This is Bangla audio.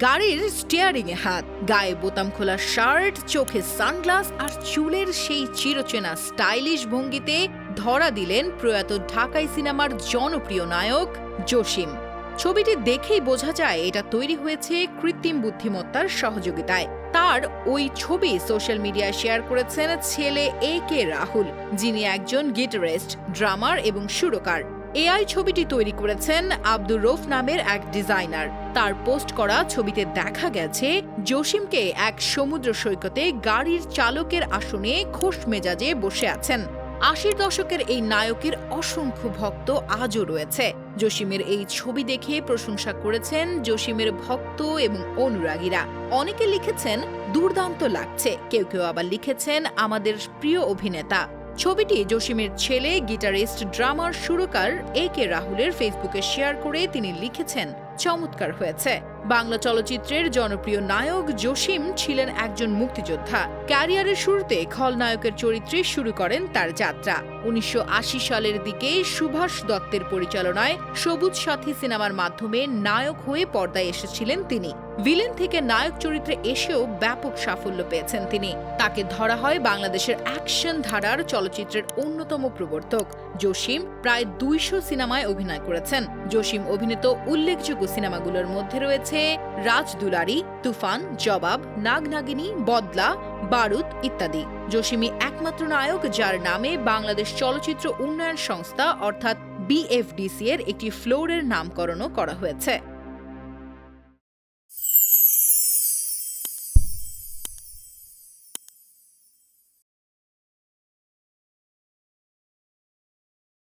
গাড়ির স্টিয়ারিং এ হাত, গায়ে বোতাম খোলা শার্ট, চোখে সানগ্লাস আর চুলের সেই চিরচেনা স্টাইলিশ ভঙ্গিতে ধরা দিলেন প্রয়াত ঢাকাই সিনেমার জনপ্রিয় নায়ক জসিম। ছবিটি দেখেই বোঝা যায় এটা তৈরি হয়েছে কৃত্রিম বুদ্ধিমত্তার সহযোগিতায়। তার ওই ছবি সোশ্যাল মিডিয়ায় শেয়ার করেছেন ছেলে AK রাহুল, যিনি একজন গিটারিস্ট, ড্রামার এবং সুরকার। AI ছবিটি তৈরি করেছেন আব্দুর রৌফ নামের এক ডিজাইনার। তার পোস্ট করা ছবিতে দেখা গেছে জসিমকে এক সমুদ্র সৈকতে গাড়ির চালকের আসনে খোশ মেজাজে বসে আছেন। ৮০ দশকের এই নায়কের অসংখ্য ভক্ত আজও রয়েছে। জসিমের এই ছবি দেখে প্রশংসা করেছেন জসিমের ভক্ত এবং অনুরাগীরা। অনেকে লিখেছেন দুর্দান্ত লাগছে, কেউ কেউ আবার লিখেছেন আমাদের প্রিয় অভিনেতা। ছবিটি জসিমের ছেলে গিটারিস্ট, ড্রামার, সুরকার AK রাহুলের ফেসবুকে শেয়ার করে তিনি লিখেছেন চমৎকার হয়েছে। বাংলা চলচ্চিত্রের জনপ্রিয় নায়ক জসিম ছিলেন একজন মুক্তিযোদ্ধা। ক্যারিয়ারের শুরুতে খলনায়কের চরিত্রে শুরু করেন তার যাত্রা। ১৯৮০ সালের দিকে সুভাষ দত্তের পরিচালনায় সবুজ সাথী সিনেমার মাধ্যমে নায়ক হয়ে পর্দায় এসেছিলেন তিনি। ভিলেন থেকে নায়ক চরিত্রে এসেও ব্যাপক সাফল্য পেয়েছেন তিনি। তাকে ধরা হয় বাংলাদেশের অ্যাকশন ধারার চলচ্চিত্রের অন্যতম প্রবর্তক। জসিম প্রায় ২০০ সিনেমায় অভিনয় করেছেন। জসিম অভিনীত উল্লেখযোগ্য সিনেমাগুলোর মধ্যে রয়েছে রাজদুলারি, তুফান, জবাব, নাগনাগিনী, বদলা, বারুদ ইত্যাদি। জসিমই একমাত্র নায়ক যার নামে বাংলাদেশ চলচ্চিত্র উন্নয়ন সংস্থা অর্থাৎ BFDC এর একটি ফ্লোরের নামকরণও করা হয়েছে।